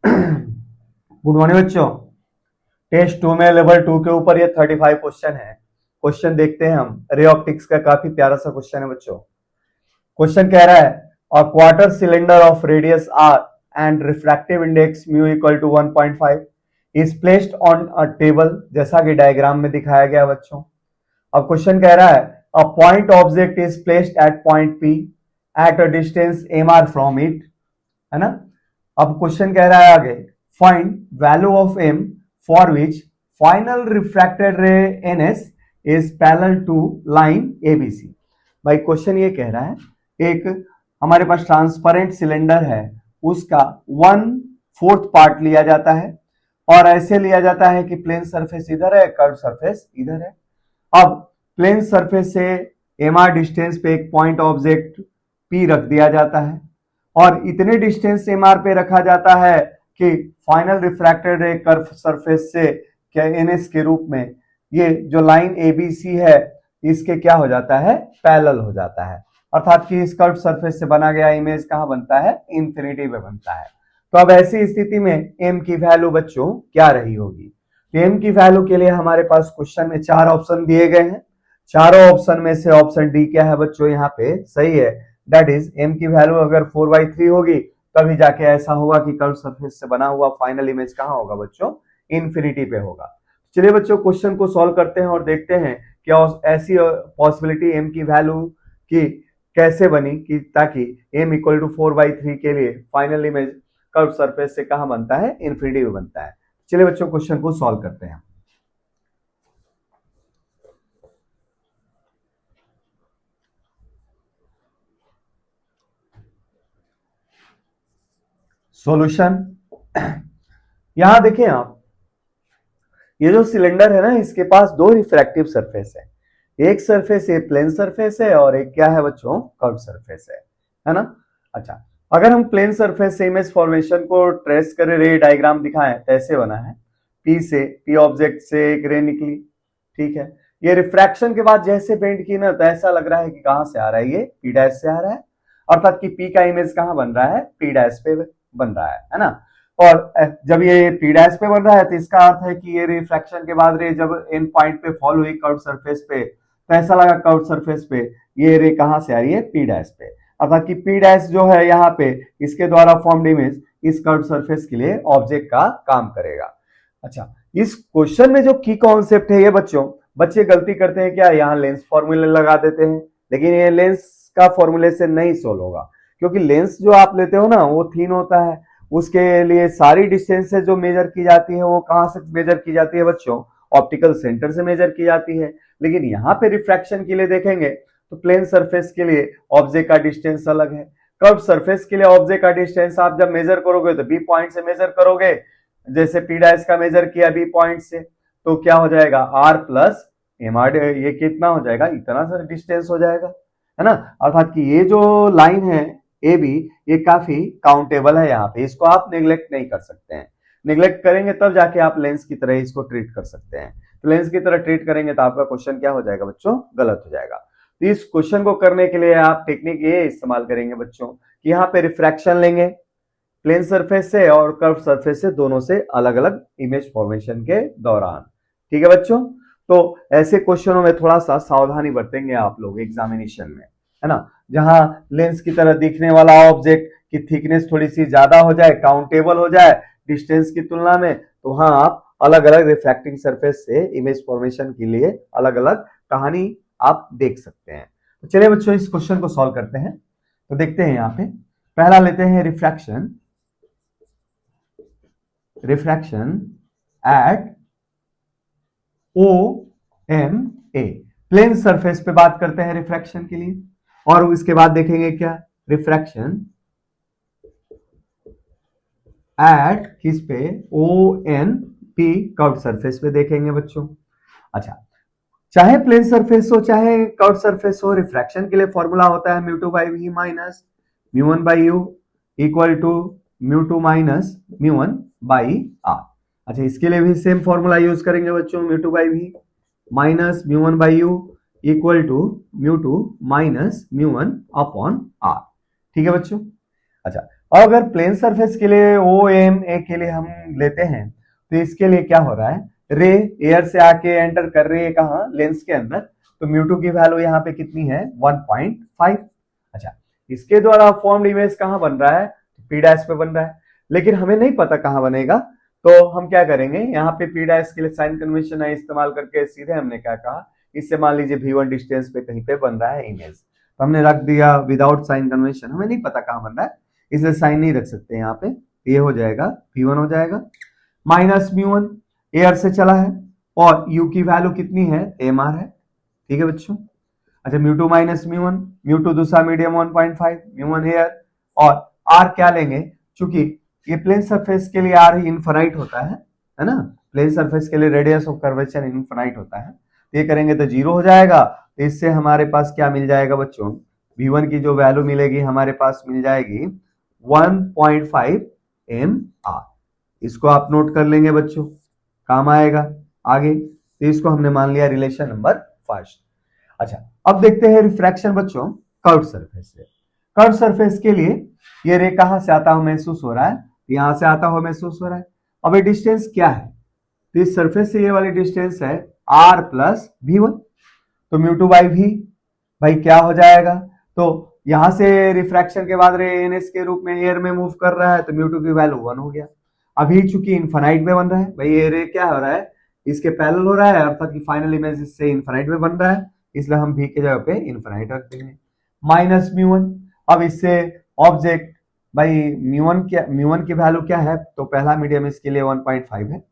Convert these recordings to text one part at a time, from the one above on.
Good morning बच्चों। Test 2 में level 2 के ऊपर ये 35 क्वेश्चन है। क्वेश्चन देखते हैं हम। रे ऑप्टिक्स का काफी प्यारा सा क्वेश्चन है बच्चों। क्वेश्चन कह रहा है a quarter cylinder of radius R and refractive index mu equal to 1.5 is placed on a table, जैसा कि डायग्राम में दिखाया गया बच्चों। अब क्वेश्चन कह रहा है a point object is placed at point P at a distance M R from it, है ना। अब क्वेश्चन कह रहा है आगे find value of M for which final refracted ray N S is parallel to line ABC. भाई question ये कह रहा है एक हमारे पास ट्रांसपेरेंट सिलेंडर है, उसका 1/4 पार्ट लिया जाता है और ऐसे लिया जाता है कि प्लेन सरफेस इधर है, कर्व सरफेस इधर है। अब प्लेन सरफेस से एम आर डिस्टेंस पे एक पॉइंट ऑब्जेक्ट पी रख दिया जाता है और इतने डिस्टेंस एम आर पे रखा जाता है कि फाइनल रिफ्रैक्टेड रे कर्व सरफेस से क्या एनएस के रूप में ये जो लाइन एबीसी है इसके क्या हो जाता है, पैरेलल हो जाता है। अर्थात कि इस कर्व सरफेस से बना गया इमेज कहां बनता है, इंफिनिटी पे बनता है। तो अब ऐसी स्थिति में एम की वैल्यू बच्चों क्या रही होगी। एम की वैल्यू के लिए हमारे पास क्वेश्चन में 4 ऑप्शन दिए गए हैं। चारों ऑप्शन में से ऑप्शन डी क्या है बच्चों, यहाँ पे सही है। दैट इज एम की वैल्यू अगर 4/3 होगी तभी जाके ऐसा होगा कि कर्व सरफेस से बना हुआ फाइनल इमेज कहां होगा बच्चों, इंफिनिटी पे होगा। चलिए बच्चों क्वेश्चन को सॉल्व करते हैं और देखते हैं क्या ऐसी पॉसिबिलिटी एम की वैल्यू की कैसे बनी कि ताकि एम इक्वल टू 4/3 के लिए फाइनल इमेज कर्व सरफेस से कहां बनता है, इंफिनिटी में बनता है। चलिए बच्चों क्वेश्चन को सॉल्व करते हैं। सॉल्यूशन यहां देखें आप, ये जो सिलेंडर है ना इसके पास दो रिफ्रैक्टिव सरफेस है। एक सरफेस ये प्लेन सरफेस है और एक क्या है बच्चों, कर्व सरफेस है ना। अच्छा, अगर हम प्लेन सरफेस से इमेज फॉर्मेशन को ट्रेस करें, रे डायग्राम दिखाएं तो ऐसे बना है। पी ऑब्जेक्ट से एक रे निकली, ठीक है। ये रिफ्रैक्शन के बाद जैसे पेंट की ना तो ऐसा लग रहा है कि कहां से आ रहा है, ये पी डैश से आ रहा है। अर्थात कि पी का इमेज कहां बन रहा है, पी डैश पे बन रहा है ना। और जब ये पी डैश पे बन रहा है तो इसका अर्थ है कि ये रिफ्रैक्शन के बाद रे जब इन पॉइंट पे फॉल हुई कर्व सरफेस पे तो ऐसा लगा कर्व सरफेस पे ये रे कहां से आ रही है, पी डैश पे। अर्थात कि पी डैश जो है यहाँ पे इसके द्वारा फॉर्म्ड इमेज इस कर्व सरफेस के लिए ऑब्जेक्ट का काम करेगा। अच्छा, इस क्वेश्चन में जो की कॉन्सेप्ट है ये बच्चे गलती करते हैं क्या, यहाँ लेंस फॉर्मूले लगा देते हैं, लेकिन ये लेंस का फॉर्मूले से नहीं सोल्व होगा। क्योंकि लेंस जो आप लेते हो ना वो थिन होता है, उसके लिए सारी डिस्टेंस जो मेजर की जाती है वो कहां से मेजर की जाती है बच्चों, ऑप्टिकल सेंटर से मेजर की जाती है। लेकिन यहाँ पे रिफ्रैक्शन के लिए देखेंगे तो प्लेन सरफेस के लिए ऑब्जेक्ट का डिस्टेंस अलग है, कर्व सरफेस के लिए ऑब्जेक्ट का डिस्टेंस आप जब मेजर करोगे तो बी पॉइंट से मेजर करोगे, जैसे पी डैश का मेजर किया बी पॉइंट से तो क्या हो जाएगा, आर प्लस एम आर। ये कितना हो जाएगा, इतना सा डिस्टेंस हो जाएगा, है ना। अर्थात कि ये जो लाइन है ए बी ये काफी काउंटेबल है, यहाँ पे इसको आप नेग्लेक्ट नहीं कर सकते हैं। नेग्लेक्ट करेंगे तब जाके आप लेंस की तरह इसको ट्रीट कर सकते हैं। तो लेंस की तरह ट्रीट करेंगे तो आपका क्वेश्चन क्या हो जाएगा बच्चों, गलत हो जाएगा। तो इस क्वेश्चन को करने के लिए आप टेक्निक ये इस्तेमाल करेंगे बच्चों कि यहाँ पे रिफ्रैक्शन लेंगे प्लेन सरफेस से और कर्व सरफेस से, दोनों से अलग अलग इमेज फॉर्मेशन के दौरान। ठीक है बच्चों, तो ऐसे क्वेश्चनों में थोड़ा सा सावधानी बरतेंगे आप लोग एग्जामिनेशन में, है ना। जहां लेंस की तरह दिखने वाला ऑब्जेक्ट की थिकनेस थोड़ी सी ज्यादा हो जाए, काउंटेबल हो जाए डिस्टेंस की तुलना में, तो वहां आप अलग अलग रिफ्रैक्टिंग सरफेस से इमेज फॉर्मेशन के लिए अलग अलग कहानी आप देख सकते हैं। तो चलिए बच्चों इस क्वेश्चन को सॉल्व करते हैं। तो देखते हैं यहाँ पे पहला लेते हैं refraction at O M A. Plane surface पे बात करते हैं रिफ्रैक्शन के लिए, और इसके बाद देखेंगे क्या, रिफ्रैक्शन एट किस पे, O N P curve surface पे देखेंगे बच्चों। अच्छा, चाहे प्लेन सरफेस हो चाहे कर्व सरफेस हो, रिफ्रैक्शन के लिए फॉर्मूला होता है mu two by v minus mu one by u equal to mu two minus mu one by R. अच्छा, इसके लिए भी सेम फॉर्मूला यूज करेंगे बच्चों, mu two by v minus mu one by u equal to mu two minus mu one upon R. ठीक है बच्चों, अच्छा, और अगर प्लेन सरफेस के लिए ओ एम ए के लिए हम लेते हैं तो इसके लिए क्या हो रहा है, रे एयर से आके एंटर कर रही है कहाँ, लेंस के अंदर, तो म्यू2 की वैल्यू यहाँ पे कितनी है 1.5। अच्छा, इसके द्वारा फॉर्म्ड इमेज कहाँ बन रहा है, पी डैश पे बन रहा है, लेकिन हमें नहीं पता कहाँ बनेगा, तो हम क्या करेंगे, यहाँ पे पी डैश के लिए साइन कन्वेंशन है इस्तेमाल करके सीधे हमने क्या कहा, इससे मान लीजिए V1 डिस्टेंस पे कहीं पे बन रहा है इमेज, तो हमने रख दिया विदाउट साइन कन्वेंशन, हमें नहीं पता कहाँ बन रहा है इसलिए साइन नहीं रख सकते यहाँ पे, ये हो जाएगा V1 हो जाएगा माइनस म्यू1, एयर से चला है और u की वैल्यू कितनी है, mr है, ठीक है बच्चों। अच्छा, म्यू2 माइनस म्यू1, म्यू2 दूसरा मीडियम 1.5, म्यू1 एयर, और r क्या लेंगे, चूंकि ये प्लेन सरफेस के लिए r इनफाइनाइट होता है ना, प्लेन सरफेस के लिए रेडियस ऑफ कर्वेचर इनफाइनाइट होता है, ये करेंगे तो 0 हो जाएगा, तो इससे हमारे पास क्या मिल जाएगा बच्चों, v1 की जो वैल्यू मिलेगी हमारे पास मिल जाएगी 1.5 mr, इसको आप नोट कर लेंगे बच्चों, काम आएगा आगे, तो इसको हमने मान लिया रिलेशन नंबर फर्स्ट। अच्छा, अब देखते हैं रिफ्रैक्शन बच्चों कर्व सरफेस से। कर्व सरफेस के लिए ये रे कहां से आता हुआ महसूस हो रहा है, यहां से आता हुआ महसूस हो रहा है। अब ये डिस्टेंस क्या है, तो इस सरफेस से ये वाली डिस्टेंस है r प्लस v1, तो म्यू2 बाई v, भाई क्या हो जाएगा, तो यहां से रिफ्रैक्शन के बाद रे एनएस के रूप में एयर में मूव कर रहा है, तो म्यू2 की वैल्यू 1 हो गया। अभी चूंकि इनफाइनाइट में बन रहा है, भाई ये रे क्या हो रहा है, इसके पैरेलल हो रहा है, अर्थात कि फाइनल इमेज इससे इनफाइनाइट में बन रहा है, इसलिए हम v के जगह पे इनफाइनाइट रख देंगे माइनस म्यू1। अब इससे ऑब्जेक्ट, भाई म्यू1 की वैल्यू क्या है, तो पहला मीडियम इसके लिए 1.5 है।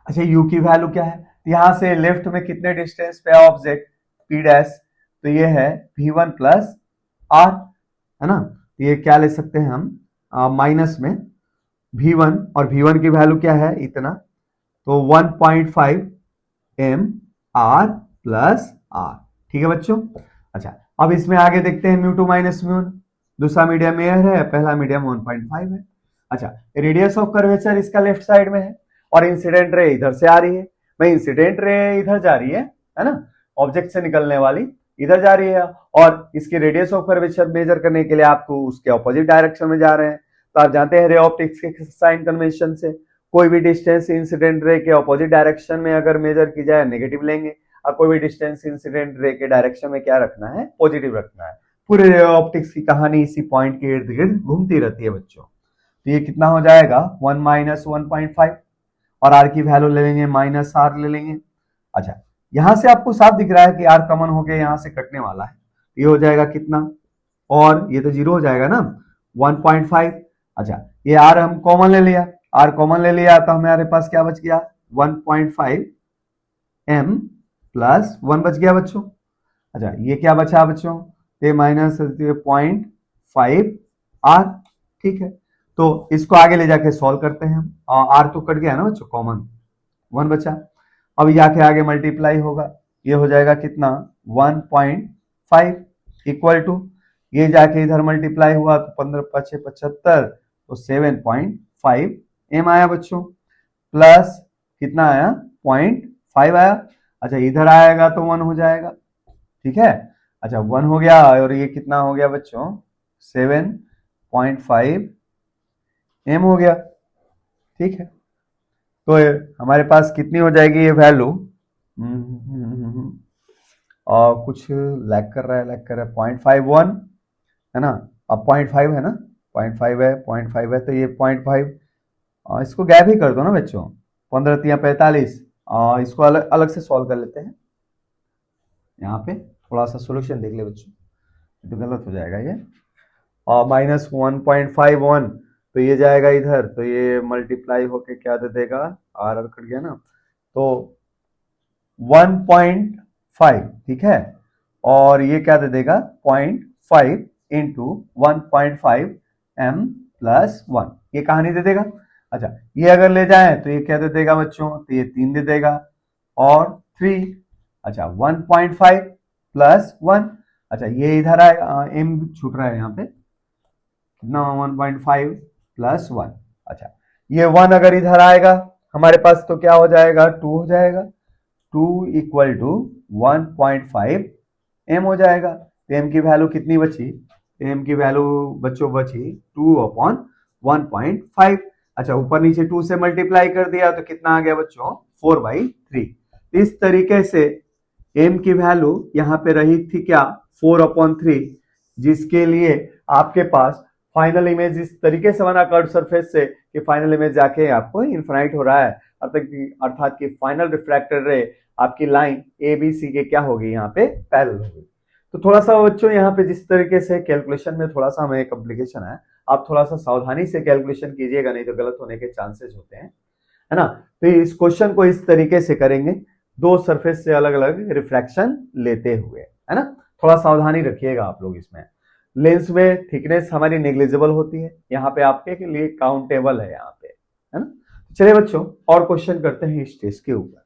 अच्छा, u की वैल्यू क्या है, यहां से लेफ्ट में कितने डिस्टेंस पे ऑब्जेक्ट p डैश, तो ये है v1 प्लस r, है ना, ये क्या ले सकते हैं हम माइनस में v1, और v1 की वैल्यू क्या है इतना, तो 1.5 mr प्लस r, ठीक है बच्चों। अच्छा, अब इसमें आगे देखते हैं म्यू2 माइनस म्यू1, दूसरा मीडियम एयर है, पहला मीडियम 1.5 है। अच्छा, रेडियस ऑफ कर्वेचर इसका लेफ्ट साइड में है और इंसिडेंट रे इधर से आ रही है, भाई इंसिडेंट रे इधर जा रही है ना, ऑब्जेक्ट से निकलने वाली इधर जा रही है, और इसकी रेडियस ऑफ कर्वेचर मेजर करने के लिए आपको उसके ऑपोजिट डायरेक्शन में जा रहे हैं, तो आप जानते हैं रे ऑप्टिक्स के साइन कन्वेंशन से, कोई भी डिस्टेंस इंसिडेंट रे के ऑपोजिट डायरेक्शन में अगर मेजर की जाए नेगेटिव लेंगे, और कोई भी डिस्टेंस इंसिडेंट रे के डायरेक्शन में क्या रखना है, पॉजिटिव रखना है। पूरे रे ऑप्टिक्स की कहानी इसी पॉइंट के इर्द गिर्द घूमती रहती है बच्चों। तो ये कितना हो जाएगा 1 माइनस 1.5, और r की वैल्यू ले लेंगे माइनस r ले लेंगे। अच्छा, यहां से आपको साफ दिख रहा है कि r कॉमन हो गया, यहां से कटने वाला है, ये हो जाएगा कितना, और ये तो 0 हो जाएगा ना 1.5। अच्छा, ये r हम कॉमन ले लिया, r कॉमन ले लिया, तो हमारे पास क्या बच गया 1.5 m प्लस 1 बच गया बच्चों। अच्छा, ये क्या बचा बच्चों, ये माइनस 0.5 r, ठीक है, तो इसको आगे ले जाके सॉल्व करते हैं हम, r तो कट गया ना बच्चों, कॉमन 1 बचा, अब जाके आगे मल्टीप्लाई होगा, ये हो जाएगा कितना 1.5 इक्वल टू, ये जाके इधर मल्टीप्लाई हुआ तो 15 5 75, तो 7.5 m आया बच्चों, प्लस कितना आया 0.5 आया। अच्छा, इधर आएगा तो 1 हो जाएगा, ठीक है। अच्छा, 1 हो गया, और ये कितना हो गया बच्चों 7.5 m हो गया, ठीक है। तो हमारे पास कितनी हो जाएगी ये वैल्यू, और कुछ लैग कर रहा है 0.51 है ना, अब 0.5 है ना, 0.5 है, 0.5 है, तो ये 0.5, इसको गैप ही कर दो ना बच्चों, 15 तिया 45, इसको अलग अलग से सॉल्व कर लेते हैं, यहाँ पे थोड़ा सा सोल्यूशन देख ले बच्चों, तो गलत हो जाएगा ये, और माइनस 1.51, तो ये जाएगा इधर, तो ये मल्टीप्लाई होके क्या दे देगा, आर कट गया ना, तो 1.5, ठीक है, और ये क्या दे देगा 0.5 इंटू 1.5 m प्लस 1, ये कहानी दे देगा। अच्छा, ये अगर ले जाए तो ये क्या दे देगा बच्चों, तो ये 3 दे देगा और 3। अच्छा, 1.5 प्लस 1, अच्छा ये इधर आएगा, m छूट रहा है यहाँ पे, कितना 1.5 प्लस 1। अच्छा, ये 1 अगर इधर आएगा हमारे पास तो क्या हो जाएगा 2 हो जाएगा, 2 इक्वल टू 1.5 m हो जाएगा, तो m की वैल्यू कितनी बची एम की वैल्यू बच्चों बची 2/1.5। अच्छा, ऊपर नीचे 2 से मल्टीप्लाई कर दिया तो कितना आ गया बच्चों 4/3। इस तरीके से एम की वैल्यू यहां पे रही थी क्या 4/3, जिसके लिए आपके पास फाइनल इमेज इस तरीके से बना कर्व सरफेस से कि फाइनल इमेज जाके आपको इनफाइनाइट हो रहा है, अर्थात कि फाइनल रिफ्रैक्टेड रे आपकी लाइन ए बी सी के क्या होगी यहाँ पे पैरेलल होगी। तो थोड़ा सा बच्चों यहाँ पे जिस तरीके से कैलकुलेशन में थोड़ा सा हमें कॉम्प्लिकेशन है, आप थोड़ा सा सावधानी से कैलकुलेशन कीजिएगा, नहीं तो गलत होने के चांसेस होते हैं, है ना। तो इस क्वेश्चन को इस तरीके से करेंगे, दो सरफेस से अलग अलग रिफ्रैक्शन लेते हुए, है ना। थोड़ा सावधानी रखिएगा आप लोग इसमें। लेंस में थिकनेस हमारी नेग्लिजिबल होती है, यहाँ पे आपके लिए काउंटेबल है यहाँ पे, है ना। चलिए बच्चों और क्वेश्चन करते हैं इस टेस्ट के ऊपर।